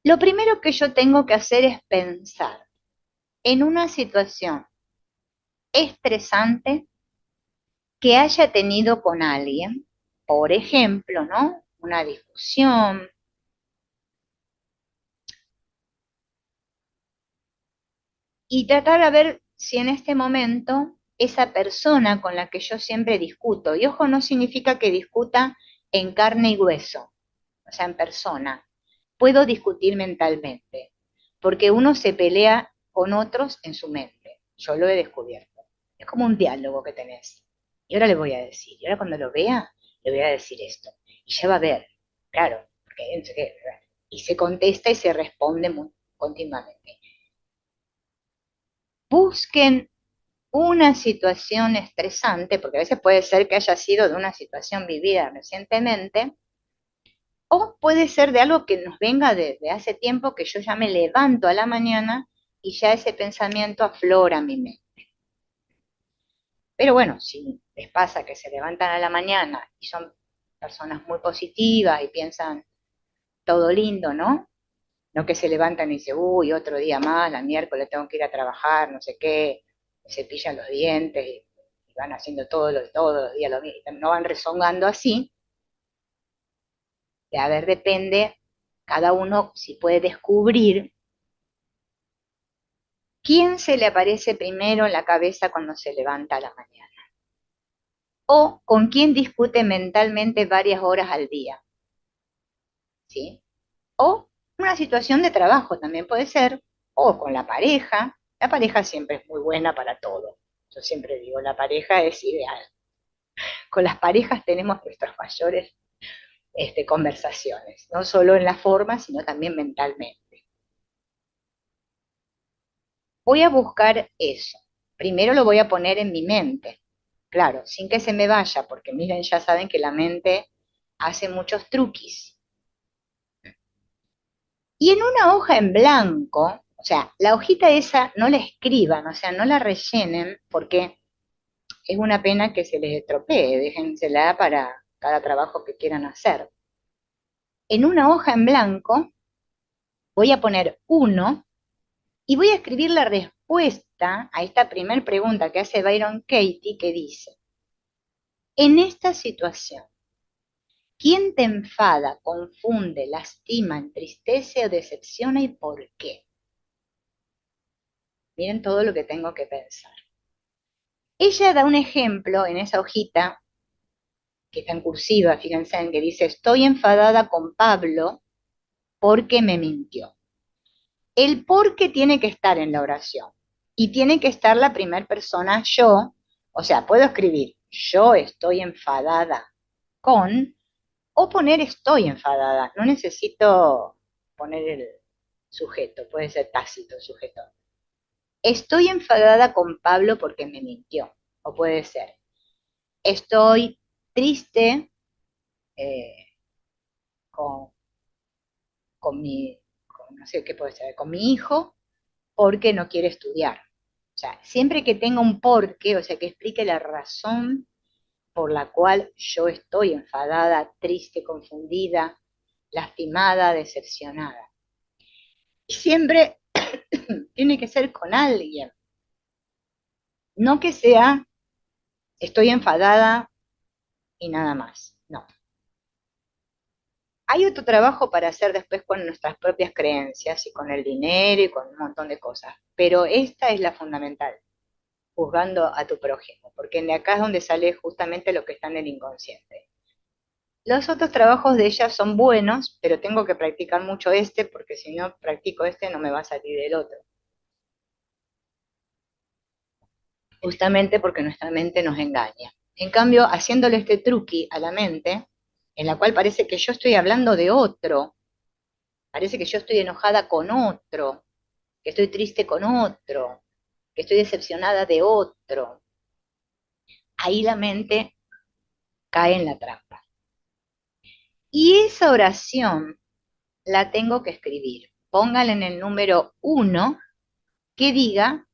Lo primero que yo tengo que hacer es pensar en una situación estresante que haya tenido con alguien, por ejemplo, ¿no? Una discusión, y tratar de ver si en este momento esa persona con la que yo siempre discuto, y ojo, no significa que discuta en carne y hueso, o sea, en persona, puedo discutir mentalmente, porque uno se pelea con otros en su mente, yo lo he descubierto, es como un diálogo que tenés, y ahora le voy a decir, y ahora cuando lo vea, le voy a decir esto, y ya va a ver, claro, porque, y se contesta y se responde muy, continuamente. Busquen una situación estresante, porque a veces puede ser que haya sido de una situación vivida recientemente, o puede ser de algo que nos venga desde hace tiempo, que yo ya me levanto a la mañana y ya ese pensamiento aflora mi mente. Pero bueno, si les pasa que se levantan a la mañana y son personas muy positivas y piensan todo lindo, ¿no? No que se levantan y dicen, uy, otro día más, la miércoles tengo que ir a trabajar, no sé qué, se cepillan los dientes y van haciendo todos los días lo mismo, no van rezongando así, de a ver, depende, cada uno si puede descubrir quién se le aparece primero en la cabeza cuando se levanta a la mañana, o con quién discute mentalmente varias horas al día, ¿sí? O una situación de trabajo también puede ser, o con la pareja siempre es muy buena para todo. Yo siempre digo, la pareja es ideal. Con las parejas tenemos nuestras mayores conversaciones, no solo en la forma, sino también mentalmente. Voy a buscar eso. Primero lo voy a poner en mi mente, claro, sin que se me vaya, porque miren, ya saben que la mente hace muchos truquis. Y en una hoja en blanco, o sea, la hojita esa no la escriban, o sea, no la rellenen, porque es una pena que se les estropee, déjensela para cada trabajo que quieran hacer. En una hoja en blanco voy a poner uno y voy a escribir la respuesta a esta primer pregunta que hace Byron Katie, que dice, en esta situación, ¿quién te enfada, confunde, lastima, entristece o decepciona y por qué? Miren todo lo que tengo que pensar. Ella da un ejemplo en esa hojita, que está en cursiva, fíjense en que dice, estoy enfadada con Pablo porque me mintió. El por qué tiene que estar en la oración. Y tiene que estar la primera persona yo, o sea, puedo escribir, yo estoy enfadada con, o poner estoy enfadada. No necesito poner el sujeto, puede ser tácito el sujeto. Estoy enfadada con Pablo porque me mintió. O puede ser, estoy triste eh, con, no sé qué puede ser, con mi hijo porque no quiere estudiar. O sea, siempre que tenga un porqué, o sea, que explique la razón por la cual yo estoy enfadada, triste, confundida, lastimada, decepcionada. Y siempre tiene que ser con alguien, no que sea estoy enfadada y nada más. No. Hay otro trabajo para hacer después con nuestras propias creencias y con el dinero y con un montón de cosas, pero esta es la fundamental, juzgando a tu prójimo, porque de acá es donde sale justamente lo que está en el inconsciente. Los otros trabajos de ella son buenos, pero tengo que practicar mucho este, porque si no practico este no me va a salir el otro. Justamente porque nuestra mente nos engaña. En cambio, haciéndole este truqui a la mente, en la cual parece que yo estoy hablando de otro, parece que yo estoy enojada con otro, que estoy triste con otro, que estoy decepcionada de otro, ahí la mente cae en la trampa. Y esa oración la tengo que escribir. Póngale en el número uno que diga,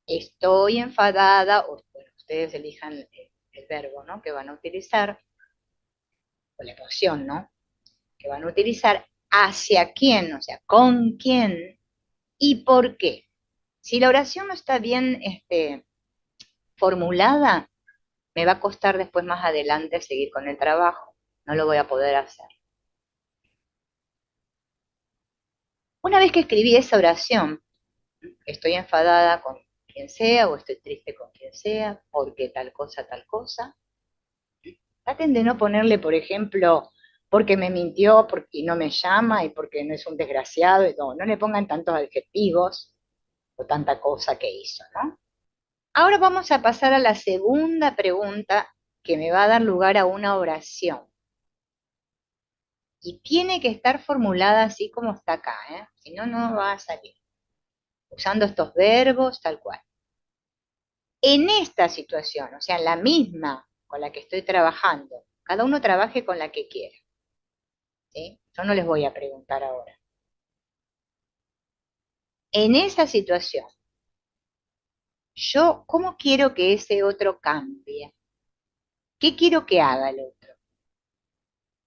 estoy enfadada, o bueno, ustedes elijan el verbo, ¿no? Que van a utilizar, o la emoción, ¿no? Que van a utilizar, hacia quién, o sea, con quién y por qué. Si la oración no está bien formulada, me va a costar después más adelante seguir con el trabajo. No lo voy a poder hacer. Una vez que escribí esa oración, estoy enfadada con quien sea o estoy triste con quien sea, porque tal cosa, traten de no ponerle, por ejemplo, porque me mintió y no me llama y porque no es un desgraciado, y no le pongan tantos adjetivos o tanta cosa que hizo, ¿no? Ahora vamos a pasar a la segunda pregunta que me va a dar lugar a una oración. Y tiene que estar formulada así como está acá, ¿eh? Si no, no va a salir. Usando estos verbos tal cual. En esta situación, o sea, en la misma con la que estoy trabajando, cada uno trabaje con la que quiera, ¿sí? Yo no les voy a preguntar ahora. En esa situación, yo, ¿cómo quiero que ese otro cambie? ¿Qué quiero que haga el otro?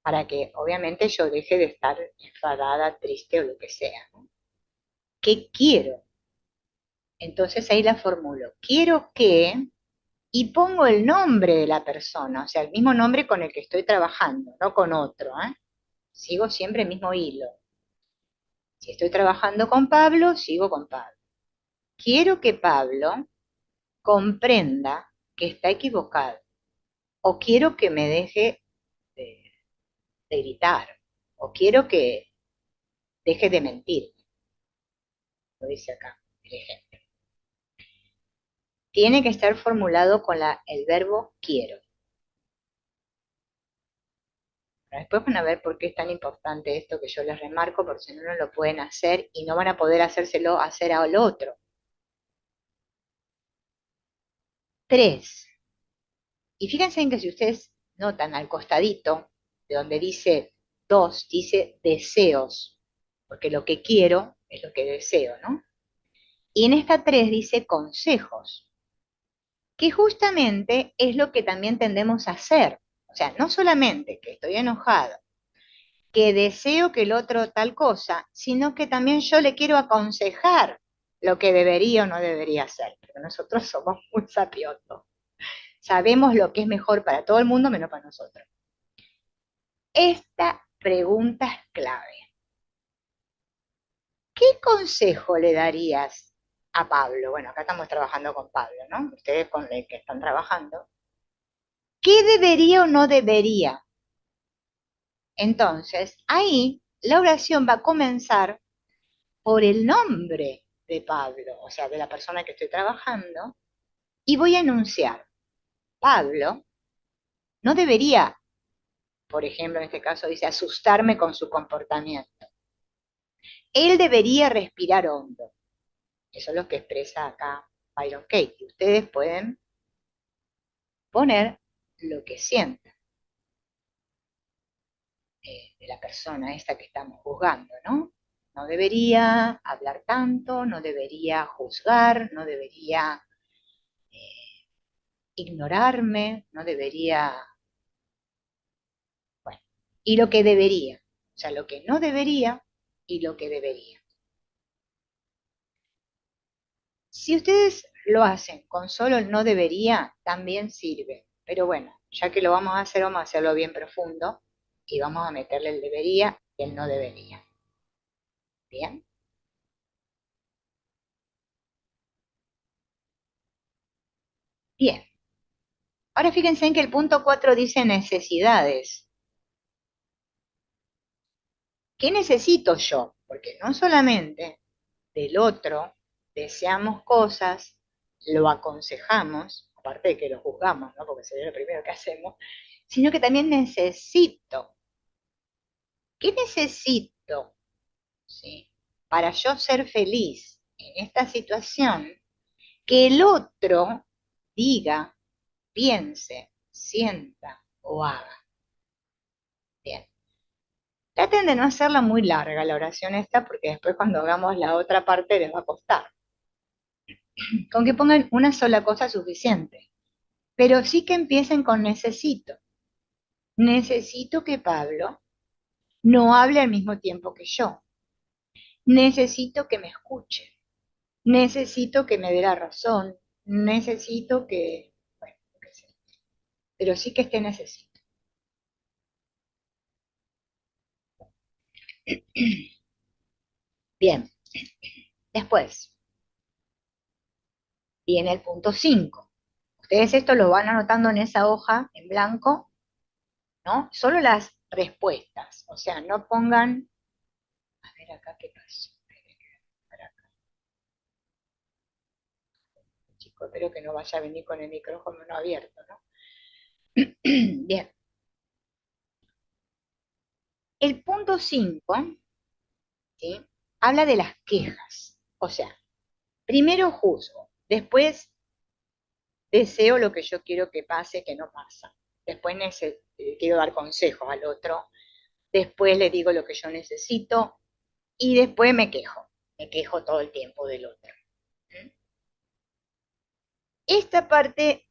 Para que, obviamente, yo deje de estar enfadada, triste o lo que sea, ¿no? ¿Qué quiero? Entonces ahí la formulo. Quiero que, y pongo el nombre de la persona, o sea, el mismo nombre con el que estoy trabajando, no con otro, ¿eh? Sigo siempre el mismo hilo. Si estoy trabajando con Pablo, sigo con Pablo. Quiero que Pablo comprenda que está equivocado, o quiero que me deje de, de gritar, o quiero que deje de mentir, lo dice acá el ejemplo. Tiene que estar formulado con el verbo quiero. Después van a ver por qué es tan importante esto que yo les remarco, porque si no, no lo pueden hacer y no van a poder hacérselo hacer al otro. 3. Y fíjense en que si ustedes notan al costadito, de donde dice 2, dice deseos, porque lo que quiero es lo que deseo, ¿no? Y en esta 3 dice consejos, que justamente es lo que también tendemos a hacer. O sea, no solamente que estoy enojado, que deseo que el otro tal cosa, sino que también yo le quiero aconsejar lo que debería o no debería hacer. Pero nosotros somos muy sapiosos. Sabemos lo que es mejor para todo el mundo menos para nosotros. Esta pregunta es clave. ¿Qué consejo le darías a Pablo? Bueno, acá estamos trabajando con Pablo, ¿no? Ustedes con el que están trabajando. ¿Qué debería o no debería? Entonces, ahí la oración va a comenzar por el nombre de Pablo, o sea, de la persona que estoy trabajando, y voy a enunciar, Pablo no debería, por ejemplo, en este caso dice, asustarme con su comportamiento. Él debería respirar hondo. Eso es lo que expresa acá Byron Katie. Ustedes pueden poner lo que sientan de la persona esta que estamos juzgando, ¿no? No debería hablar tanto, no debería juzgar, no debería ignorarme, no debería, bueno, y lo que debería, o sea, lo que no debería y lo que debería. Si ustedes lo hacen con solo el no debería, también sirve, pero bueno, ya que lo vamos a hacerlo bien profundo y vamos a meterle el debería y el no debería. ¿Bien? Bien. Ahora fíjense en que el punto 4 dice necesidades. ¿Qué necesito yo? Porque no solamente del otro deseamos cosas, lo aconsejamos, aparte de que lo juzgamos, ¿no? Porque sería lo primero que hacemos, sino que también necesito. ¿Qué necesito? ¿Sí? Para yo ser feliz en esta situación, que el otro diga, piense, sienta o haga. Bien. Traten de no hacerla muy larga la oración esta, porque después cuando hagamos la otra parte les va a costar. Con que pongan una sola cosa suficiente. Pero sí que empiecen con necesito. Necesito que Pablo no hable al mismo tiempo que yo. Necesito que me escuche. Necesito que me dé la razón. Necesito que, bueno, qué sé, pero sí que necesito. Bien, después viene el punto 5. Ustedes esto lo van anotando en esa hoja en blanco, ¿no? Solo las respuestas, o sea, no pongan, a ver acá qué pasó. Chico, espero que no vaya a venir con el micrófono no abierto, ¿no? Bien. El punto 5, ¿sí? Habla de las quejas. O sea, primero juzgo, después deseo lo que yo quiero que pase, que no pasa. Después quiero dar consejos al otro, después le digo lo que yo necesito y después me quejo. Me quejo todo el tiempo del otro. ¿Mm? Esta parte,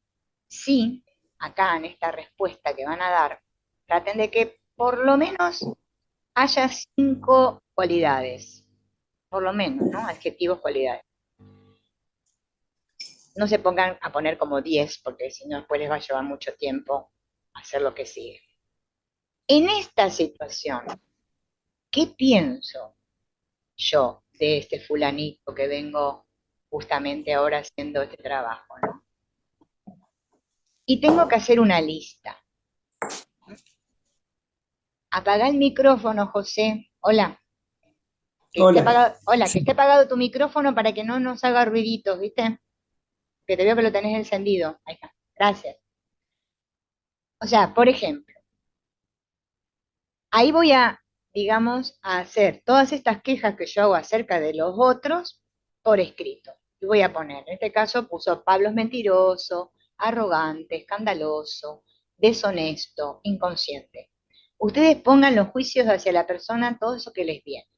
sí, acá en esta respuesta que van a dar, traten de que por lo menos haya 5 cualidades, por lo menos, ¿no? Adjetivos, cualidades. No se pongan a poner como 10, porque si no después les va a llevar mucho tiempo hacer lo que sigue. En esta situación, ¿qué pienso yo de este fulanito que vengo justamente ahora haciendo este trabajo, ¿no? Y tengo que hacer una lista. Apaga el micrófono, José. Hola. Hola. Que esté apagado tu micrófono para que no nos haga ruiditos, ¿viste? Que te veo que lo tenés encendido. Ahí está. Gracias. O sea, por ejemplo, ahí voy a, digamos, a hacer todas estas quejas que yo hago acerca de los otros por escrito. Y voy a poner, en este caso puso Pablo es mentiroso, arrogante, escandaloso, deshonesto, inconsciente. Ustedes pongan los juicios hacia la persona, todo eso que les viene.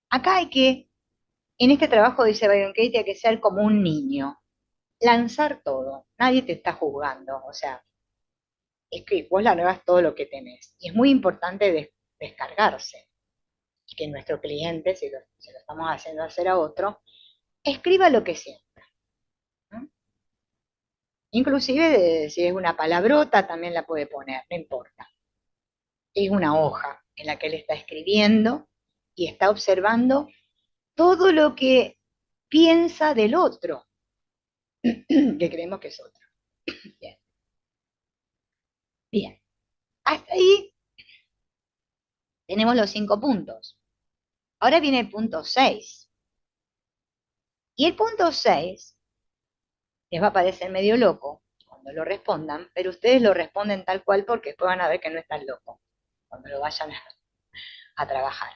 Acá hay que, en este trabajo dice Byron Katie, hay que ser como un niño, lanzar todo, nadie te está juzgando, o sea, es que vos largás todo lo que tenés. Y es muy importante descargarse. Y que nuestro cliente, si se lo estamos haciendo hacer a otro, escriba lo que sienta, ¿no? Inclusive si es una palabrota también la puede poner, no importa. Es una hoja en la que él está escribiendo y está observando todo lo que piensa del otro, que creemos que es otro. Bien, bien. Hasta ahí tenemos los 5 puntos. Ahora viene el punto 6. Y el punto 6 les va a parecer medio loco cuando lo respondan, pero ustedes lo responden tal cual porque después van a ver que no es tan loco cuando lo vayan a trabajar.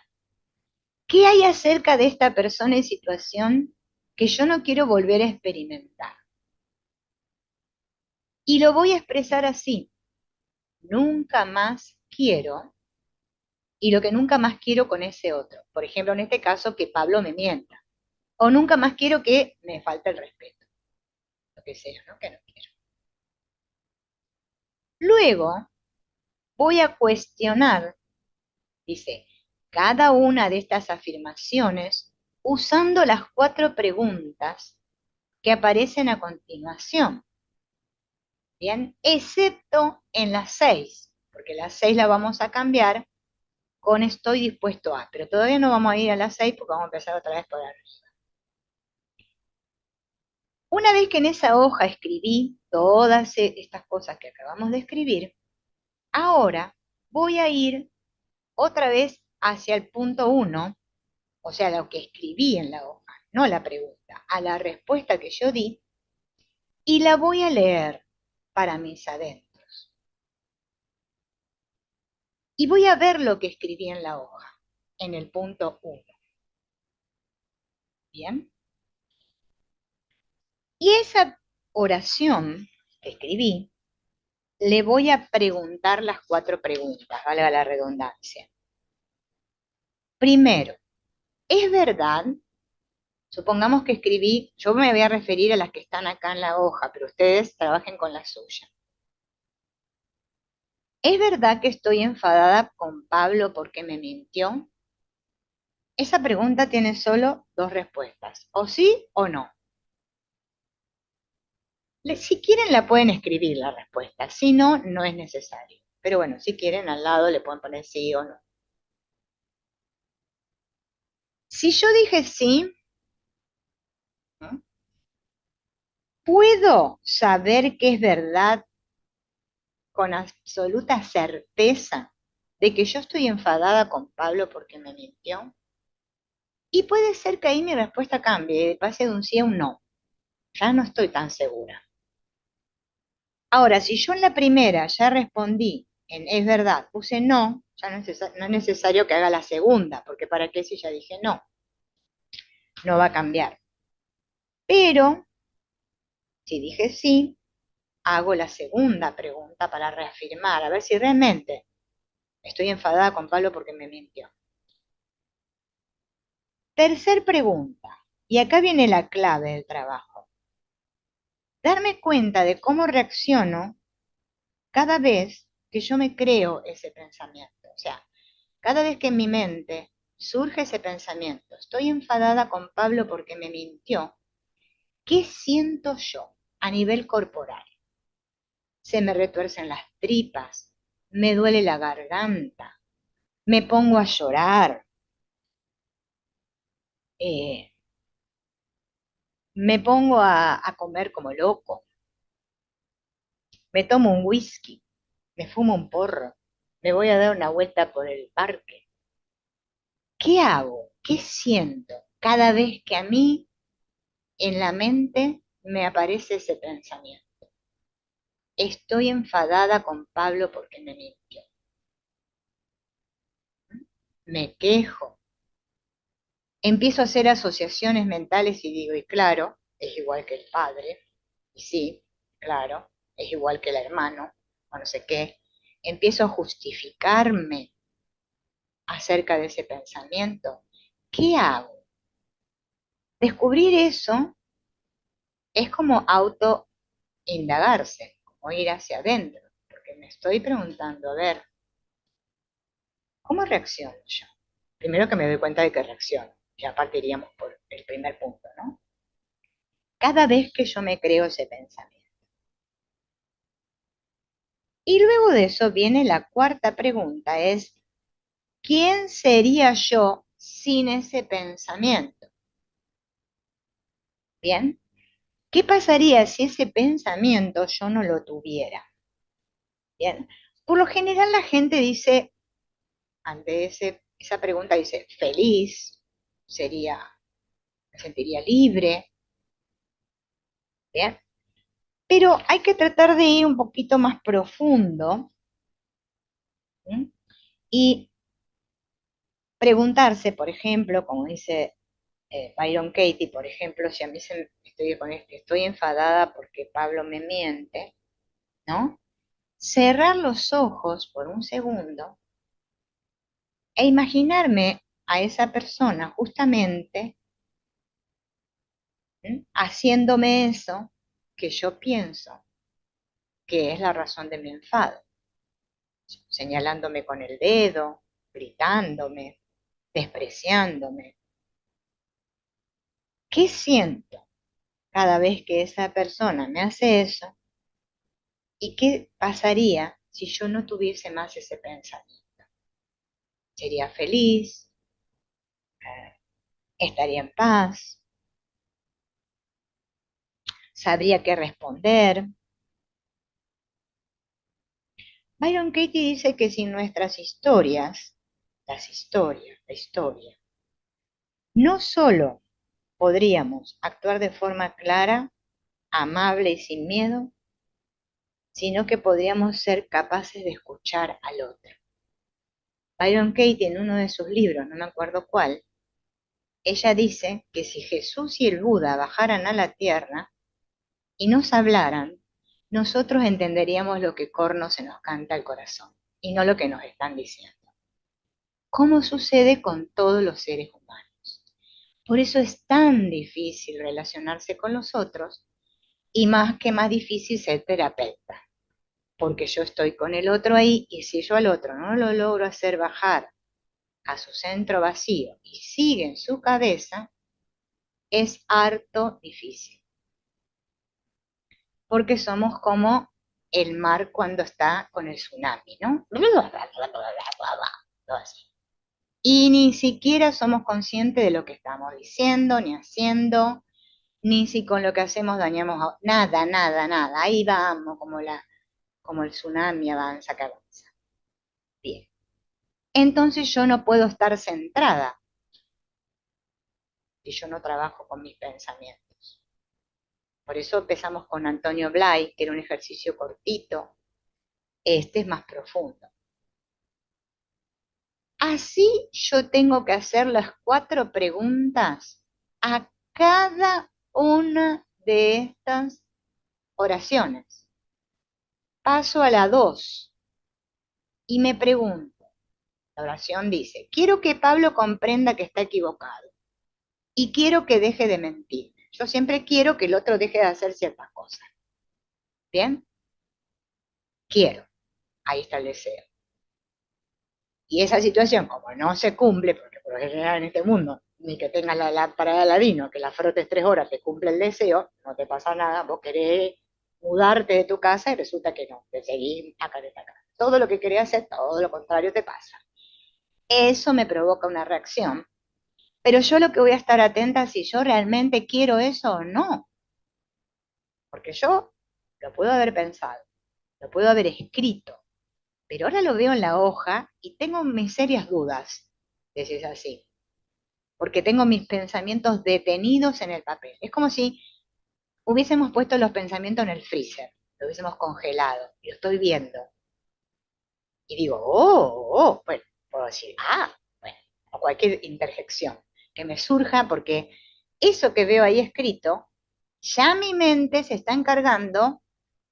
¿Qué hay acerca de esta persona en situación que yo no quiero volver a experimentar? Y lo voy a expresar así. Nunca más quiero, y lo que nunca más quiero con ese otro. Por ejemplo, en este caso, que Pablo me mienta. O nunca más quiero que me falte el respeto. Lo que sea, ¿no? Que no quiero. Luego voy a cuestionar, dice, cada una de estas afirmaciones usando las 4 preguntas que aparecen a continuación. Bien, excepto en las 6, porque las 6 la vamos a cambiar con estoy dispuesto a, pero todavía no vamos a ir a las 6 porque vamos a empezar otra vez por arriba. Una vez que en esa hoja escribí todas estas cosas que acabamos de escribir, ahora voy a ir otra vez hacia el punto 1, o sea, lo que escribí en la hoja, no la pregunta, a la respuesta que yo di, y la voy a leer para mis adentros. Y voy a ver lo que escribí en la hoja, en el punto 1. ¿Bien? Y esa oración que escribí, le voy a preguntar las 4 preguntas, valga la redundancia. Primero, ¿es verdad? Supongamos que escribí, yo me voy a referir a las que están acá en la hoja, pero ustedes trabajen con la suya. ¿Es verdad que estoy enfadada con Pablo porque me mintió? Esa pregunta tiene solo dos respuestas, o sí o no. Si quieren la pueden escribir la respuesta, si no, no es necesario. Pero bueno, si quieren al lado le pueden poner sí o no. Si yo dije sí, ¿no? ¿Puedo saber que es verdad con absoluta certeza de que yo estoy enfadada con Pablo porque me mintió? Y puede ser que ahí mi respuesta cambie y pase de un sí a un no. Ya no estoy tan segura. Ahora, si yo en la primera ya respondí en es verdad, puse no, ya no es necesario que haga la segunda, porque ¿para qué si ya dije no? No va a cambiar. Pero si dije sí, hago la segunda pregunta para reafirmar, a ver si realmente estoy enfadada con Pablo porque me mintió. Tercer pregunta, y acá viene la clave del trabajo. Darme cuenta de cómo reacciono cada vez que yo me creo ese pensamiento. O sea, cada vez que en mi mente surge ese pensamiento, estoy enfadada con Pablo porque me mintió, ¿qué siento yo a nivel corporal? Se me retuercen las tripas, me duele la garganta, me pongo a llorar, eh, me pongo a comer como loco, me tomo un whisky, me fumo un porro, me voy a dar una vuelta por el parque. ¿Qué hago? ¿Qué siento cada vez que a mí en la mente me aparece ese pensamiento? Estoy enfadada con Pablo porque me mintió. Me quejo. Empiezo a hacer asociaciones mentales y digo, y claro, es igual que el padre. Y sí, claro, es igual que el hermano, o no sé qué. Empiezo a justificarme acerca de ese pensamiento. ¿Qué hago? Descubrir eso es como autoindagarse, como ir hacia adentro, porque me estoy preguntando, a ver, ¿cómo reacciono yo? Primero que me doy cuenta de que reacciono, ya partiríamos por el primer punto, ¿no? Cada vez que yo me creo ese pensamiento. Y luego de eso viene la cuarta pregunta, es, ¿quién sería yo sin ese pensamiento? ¿Bien? ¿Qué pasaría si ese pensamiento yo no lo tuviera? Bien. Por lo general la gente dice, ante esa pregunta dice, feliz, sería, me sentiría libre, ¿bien? Pero hay que tratar de ir un poquito más profundo, ¿sí? Y preguntarse, por ejemplo, como dice Byron Katie, por ejemplo, si a mí estoy enfadada porque Pablo me miente, ¿no? Cerrar los ojos por un segundo e imaginarme a esa persona justamente, ¿sí?, haciéndome eso que yo pienso que es la razón de mi enfado, señalándome con el dedo, gritándome, despreciándome. ¿Qué siento cada vez que esa persona me hace eso? ¿Y qué pasaría si yo no tuviese más ese pensamiento? ¿Sería feliz? ¿Estaría en paz? ¿Sabría qué responder? Byron Katie dice que si nuestras historias, la historia, no solo podríamos actuar de forma clara, amable y sin miedo, sino que podríamos ser capaces de escuchar al otro. Byron Katie en uno de sus libros, no me acuerdo cuál, ella dice que si Jesús y el Buda bajaran a la tierra y nos hablaran, nosotros entenderíamos lo que corno se nos canta al corazón y no lo que nos están diciendo. ¿Cómo sucede con todos los seres humanos? Por eso es tan difícil relacionarse con los otros y más que más difícil ser terapeuta. porque yo estoy con el otro ahí, y si yo al otro no lo logro hacer bajar a su centro vacío y sigue en su cabeza, es harto difícil, porque somos como el mar cuando está con el tsunami, ¿no? Todo así. Y ni siquiera somos conscientes de lo que estamos diciendo, ni haciendo, ni si con lo que hacemos dañamos a... Nada, nada, nada. Ahí vamos, como el tsunami avanza que avanza. Bien. Entonces yo no puedo estar centrada si yo no trabajo con mis pensamientos. Por eso empezamos con Antonio Blay, que era un ejercicio cortito. Este es más profundo. Así yo tengo que hacer las 4 preguntas a cada una de estas oraciones. Paso a la 2 y me pregunto, la oración dice, quiero que Pablo comprenda que está equivocado y quiero que deje de mentir. Yo siempre quiero que el otro deje de hacer ciertas cosas. ¿Bien? Quiero. Ahí está el deseo. Y esa situación, como no se cumple, porque por lo general en este mundo, ni que tengas la lámpara de Aladino, que la frotes 3 horas, te cumple el deseo, no te pasa nada, vos querés mudarte de tu casa y resulta que no, te seguís acá de acá. Todo lo que querés hacer, todo lo contrario te pasa. Eso me provoca una reacción, pero yo lo que voy a estar atenta es si yo realmente quiero eso o no, porque yo lo puedo haber pensado, lo puedo haber escrito, pero ahora lo veo en la hoja y tengo mis serias dudas de si es así, porque tengo mis pensamientos detenidos en el papel. Es como si hubiésemos puesto los pensamientos en el freezer, lo hubiésemos congelado, y lo estoy viendo. Y digo, bueno, puedo decir, bueno, o cualquier interjección que me surja, porque eso que veo ahí escrito, ya mi mente se está encargando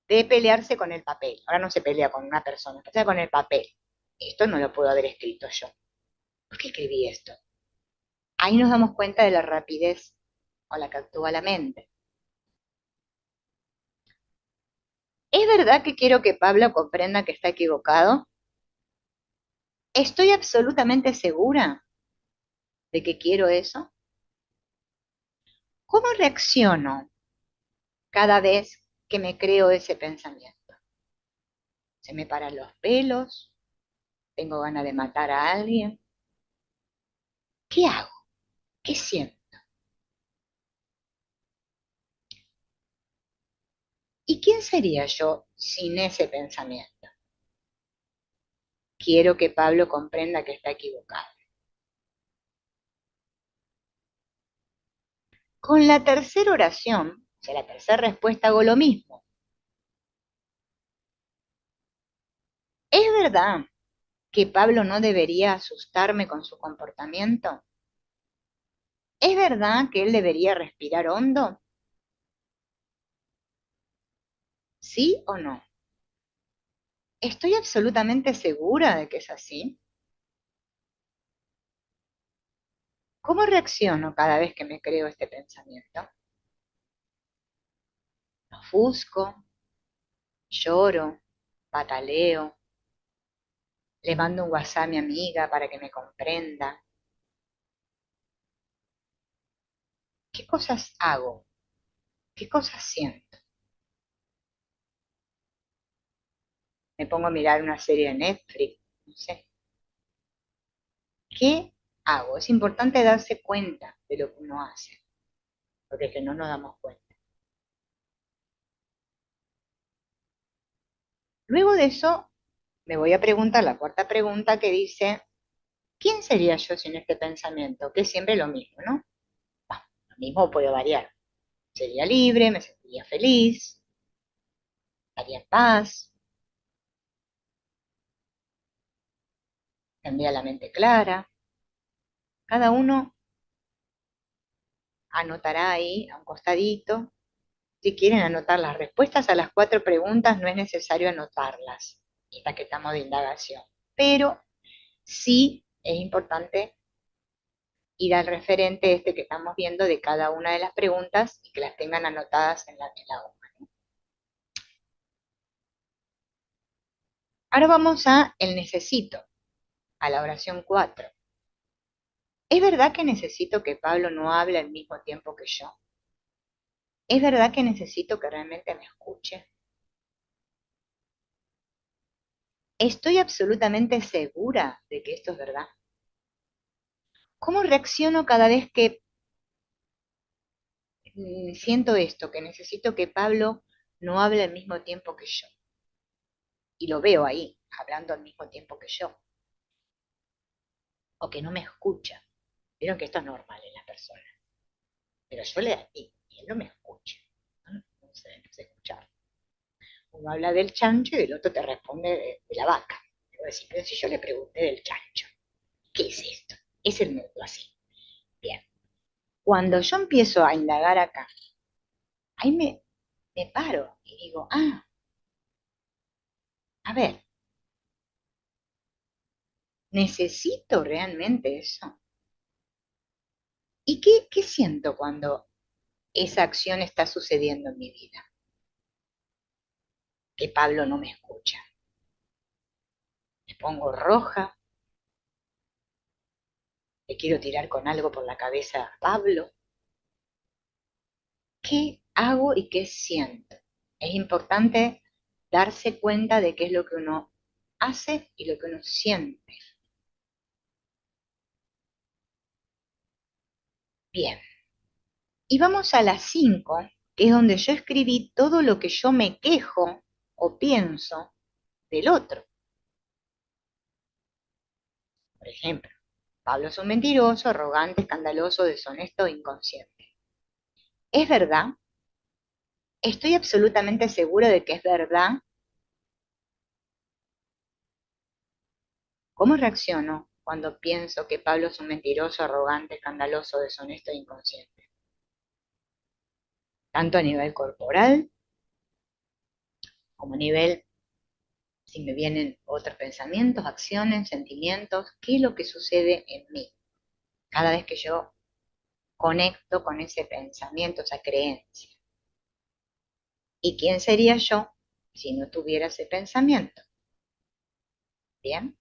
de pelearse con el papel. Ahora no se pelea con una persona, se pelea con el papel. Esto no lo puedo haber escrito yo. ¿Por qué escribí esto? Ahí nos damos cuenta de la rapidez con la que actúa la mente. ¿Es verdad que quiero que Pablo comprenda que está equivocado? ¿Estoy absolutamente segura de que quiero eso? ¿Cómo reacciono cada vez que me creo ese pensamiento? ¿Se me paran los pelos? ¿Tengo ganas de matar a alguien? ¿Qué hago? ¿Qué siento? ¿Y quién sería yo sin ese pensamiento? Quiero que Pablo comprenda que está equivocado. Con la tercera oración, o sea, la tercera respuesta hago lo mismo. ¿Es verdad que Pablo no debería asustarme con su comportamiento? ¿Es verdad que él debería respirar hondo? ¿Sí o no? ¿Estoy absolutamente segura de que es así? ¿Cómo reacciono cada vez que me creo este pensamiento? ¿Me ofusco? ¿Lloro? ¿Pataleo? ¿Le mando un WhatsApp a mi amiga para que me comprenda? ¿Qué cosas hago? ¿Qué cosas siento? ¿Me pongo a mirar una serie de Netflix? No sé. ¿Qué hago? Es importante darse cuenta de lo que uno hace, porque es que no nos damos cuenta. Luego de eso, me voy a preguntar la cuarta pregunta que dice, ¿quién sería yo sin este pensamiento? Que es siempre lo mismo, ¿no? Lo mismo puede variar. Sería libre, me sentiría feliz, estaría en paz, tendría la mente clara. Cada uno anotará ahí a un costadito. Si quieren anotar las respuestas a las 4 preguntas, no es necesario anotarlas, estas que estamos de indagación. Pero sí es importante ir al referente este que estamos viendo de cada una de las preguntas y que las tengan anotadas en la hoja. Ahora vamos a el necesito, a la oración 4. ¿Es verdad que necesito que Pablo no hable al mismo tiempo que yo? ¿Es verdad que necesito que realmente me escuche? ¿Estoy absolutamente segura de que esto es verdad? ¿Cómo reacciono cada vez que siento esto, que necesito que Pablo no hable al mismo tiempo que yo? Y lo veo ahí, hablando al mismo tiempo que yo. O que no me escucha. Vieron que esto es normal en las personas. Pero yo le digo, y él no me escucha. No sé escuchar. Uno habla del chancho y el otro te responde de la vaca. Te voy a decir, pero si yo le pregunté del chancho, ¿qué es esto? Es el mundo así. Bien. Cuando yo empiezo a indagar acá, ahí me paro y digo, a ver, ¿necesito realmente eso? ¿Y qué siento cuando esa acción está sucediendo en mi vida? Que Pablo no me escucha. Me pongo roja, le quiero tirar con algo por la cabeza a Pablo. ¿Qué hago y qué siento? Es importante darse cuenta de qué es lo que uno hace y lo que uno siente. Bien, y vamos a las 5, que es donde yo escribí todo lo que yo me quejo o pienso del otro. Por ejemplo, Pablo es un mentiroso, arrogante, escandaloso, deshonesto, inconsciente. ¿Es verdad? ¿Estoy absolutamente segura de que es verdad? ¿Cómo reacciono cuando pienso que Pablo es un mentiroso, arrogante, escandaloso, deshonesto e inconsciente? Tanto a nivel corporal como a nivel, si me vienen otros pensamientos, acciones, sentimientos, ¿qué es lo que sucede en mí? Cada vez que yo conecto con ese pensamiento, esa creencia. ¿Y quién sería yo si no tuviera ese pensamiento? Bien.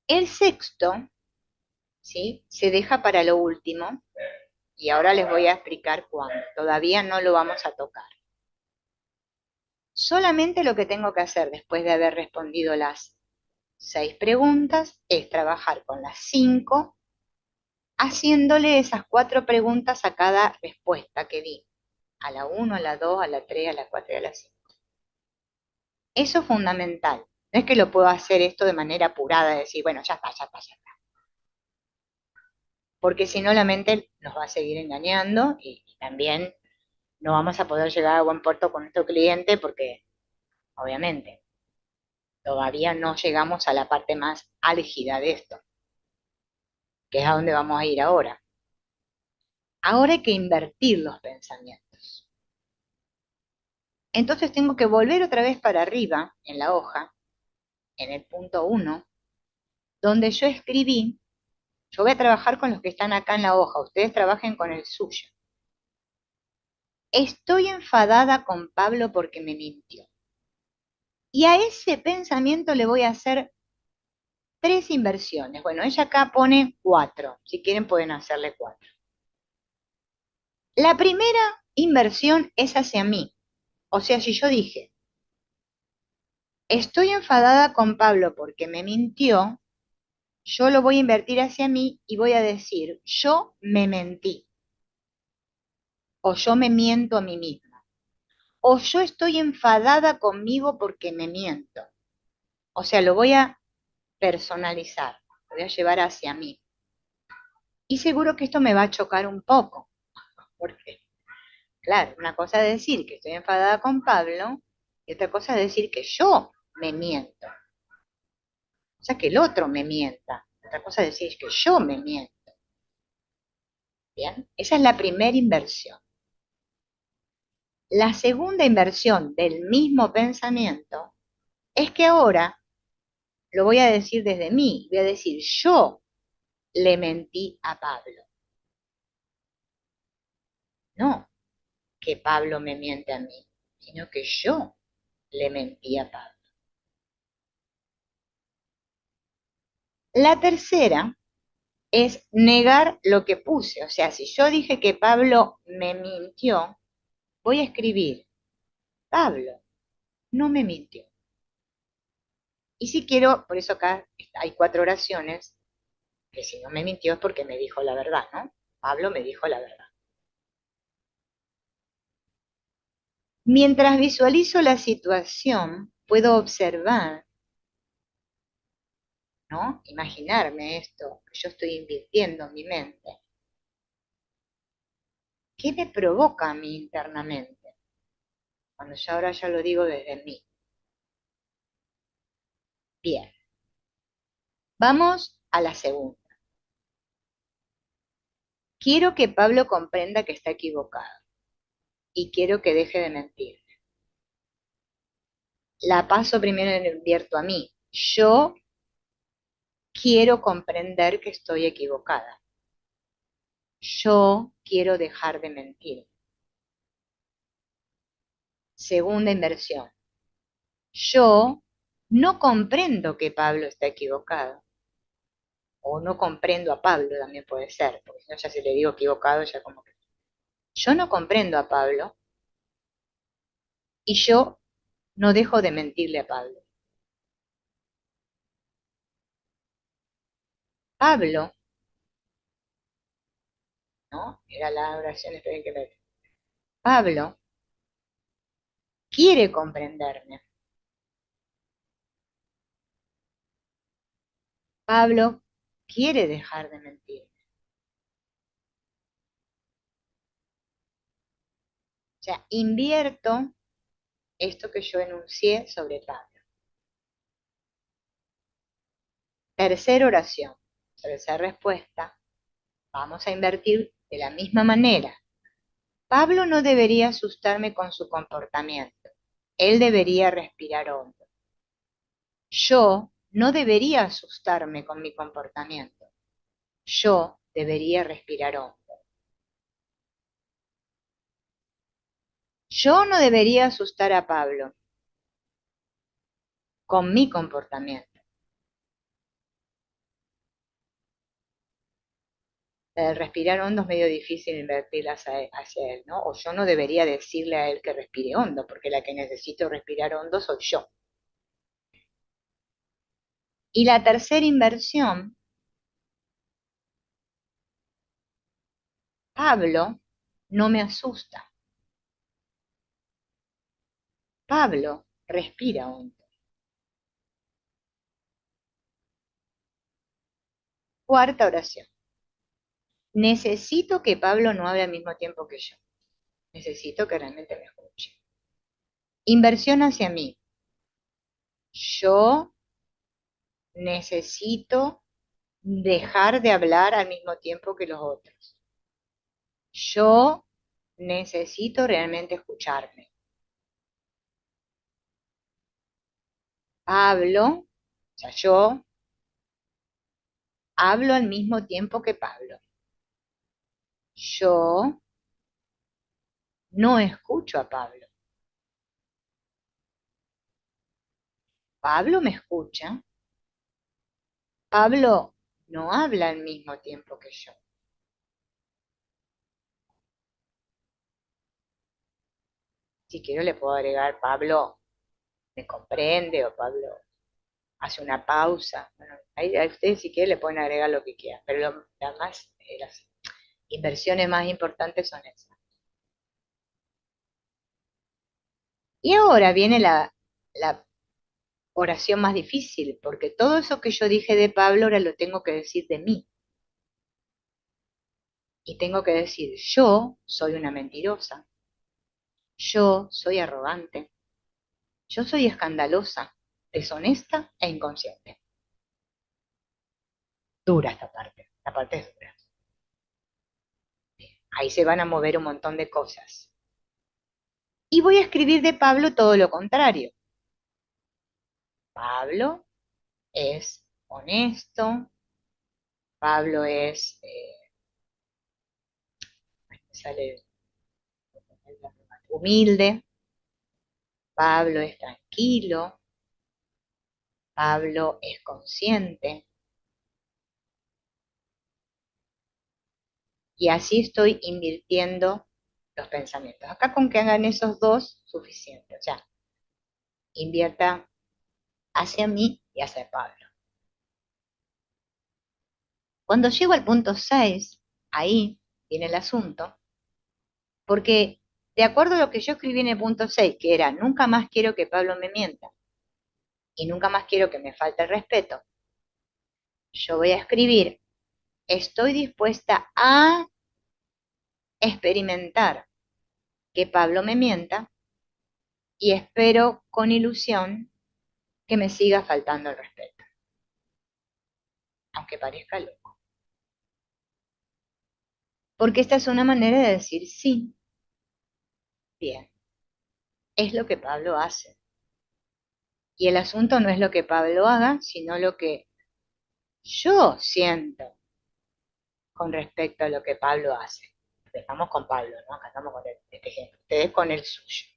El sexto, ¿sí? Se deja para lo último y ahora les voy a explicar cuándo. Todavía no lo vamos a tocar. Solamente lo que tengo que hacer después de haber respondido las 6 preguntas es trabajar con las 5, haciéndole esas 4 preguntas a cada respuesta que di. A la 1, a la 2, a la 3, a la 4 y a la 5. Eso es fundamental. No es que lo puedo hacer esto de manera apurada, decir, bueno, ya está, ya está, ya está. Porque si no la mente nos va a seguir engañando y también no vamos a poder llegar a buen puerto con nuestro cliente porque, obviamente, todavía no llegamos a la parte más álgida de esto, que es a donde vamos a ir ahora. Ahora hay que invertir los pensamientos. Entonces tengo que volver otra vez para arriba en la hoja, en el punto 1, donde yo escribí, yo voy a trabajar con los que están acá en la hoja, ustedes trabajen con el suyo. Estoy enfadada con Pablo porque me mintió. Y a ese pensamiento le voy a hacer 3 inversiones. Bueno, ella acá pone 4. Si quieren pueden hacerle 4. La primera inversión es hacia mí. O sea, si yo dije, estoy enfadada con Pablo porque me mintió, yo lo voy a invertir hacia mí y voy a decir, yo me mentí. O yo me miento a mí misma. O yo estoy enfadada conmigo porque me miento. O sea, lo voy a personalizar, lo voy a llevar hacia mí. Y seguro que esto me va a chocar un poco, porque, claro, una cosa es decir que estoy enfadada con Pablo y otra cosa es decir que yo me miento. O sea, que el otro me mienta. Otra cosa es decir que yo me miento. Bien, esa es la primera inversión. La segunda inversión del mismo pensamiento es que ahora lo voy a decir desde mí, voy a decir yo le mentí a Pablo. No que Pablo me miente a mí, sino que yo le mentí a Pablo. La tercera es negar lo que puse. O sea, si yo dije que Pablo me mintió, voy a escribir, Pablo no me mintió. Y si quiero, por eso acá hay 4 oraciones, que si no me mintió es porque me dijo la verdad, ¿no? Pablo me dijo la verdad. Mientras visualizo la situación, puedo observar, ¿no? Imaginarme esto que yo estoy invirtiendo en mi mente. ¿Qué me provoca a mí internamente? Cuando yo ahora ya lo digo desde mí. Bien, vamos a la segunda. Quiero que Pablo comprenda que está equivocado y quiero que deje de mentir. La paso primero en invierto a mí. Yo quiero comprender que estoy equivocada. Yo quiero dejar de mentir. Segunda inversión. Yo no comprendo que Pablo está equivocado. O no comprendo a Pablo, también puede ser, porque si no ya si le digo equivocado, ya como que... Yo no comprendo a Pablo y yo no dejo de mentirle a Pablo. Pablo, ¿no? Era la oración, esperen que me... Pablo quiere comprenderme. Pablo quiere dejar de mentir. O sea, invierto esto que yo enuncié sobre Pablo. Tercera oración, tercera respuesta, vamos a invertir de la misma manera. Pablo no debería asustarme con su comportamiento. Él debería respirar hondo. Yo no debería asustarme con mi comportamiento. Yo debería respirar hondo. Yo no debería asustar a Pablo con mi comportamiento. El respirar hondo es medio difícil invertir hacia él, ¿no? O yo no debería decirle a él que respire hondo, porque la que necesito respirar hondo soy yo. Y la tercera inversión, Pablo no me asusta. Pablo respira hondo. Cuarta oración. Necesito que Pablo no hable al mismo tiempo que yo. Necesito que realmente me escuche. Inversión hacia mí. Yo necesito dejar de hablar al mismo tiempo que los otros. Yo necesito realmente escucharme. Pablo, o sea, yo hablo al mismo tiempo que Pablo. Yo no escucho a Pablo. Pablo me escucha. Pablo no habla al mismo tiempo que yo. Si quiero le puedo agregar Pablo me comprende o Pablo hace una pausa. Bueno, ahí a ustedes si quieren le pueden agregar lo que quieran, pero las inversiones más importantes son esas. Y ahora viene la oración más difícil, porque todo eso que yo dije de Pablo ahora lo tengo que decir de mí. Y tengo que decir, yo soy una mentirosa, yo soy arrogante, yo soy escandalosa, deshonesta e inconsciente. Dura esta parte es dura. Ahí se van a mover un montón de cosas. Y voy a escribir de Pablo todo lo contrario. Pablo es honesto, Pablo es, sale humilde, Pablo es tranquilo, Pablo es consciente, y así estoy invirtiendo los pensamientos. Acá con que hagan esos dos, suficiente. O sea, invierta hacia mí y hacia Pablo. Cuando llego al punto 6, ahí viene el asunto, porque de acuerdo a lo que yo escribí en el punto 6, que era, nunca más quiero que Pablo me mienta y nunca más quiero que me falte el respeto, yo voy a escribir, estoy dispuesta a experimentar que Pablo me mienta y espero con ilusión que me siga faltando el respeto, aunque parezca loco. Porque esta es una manera de decir sí, bien, es lo que Pablo hace. Y el asunto no es lo que Pablo haga, sino lo que yo siento con respecto a lo que Pablo hace. Estamos con Pablo, ¿no? Acá estamos con este ejemplo, ustedes con el suyo.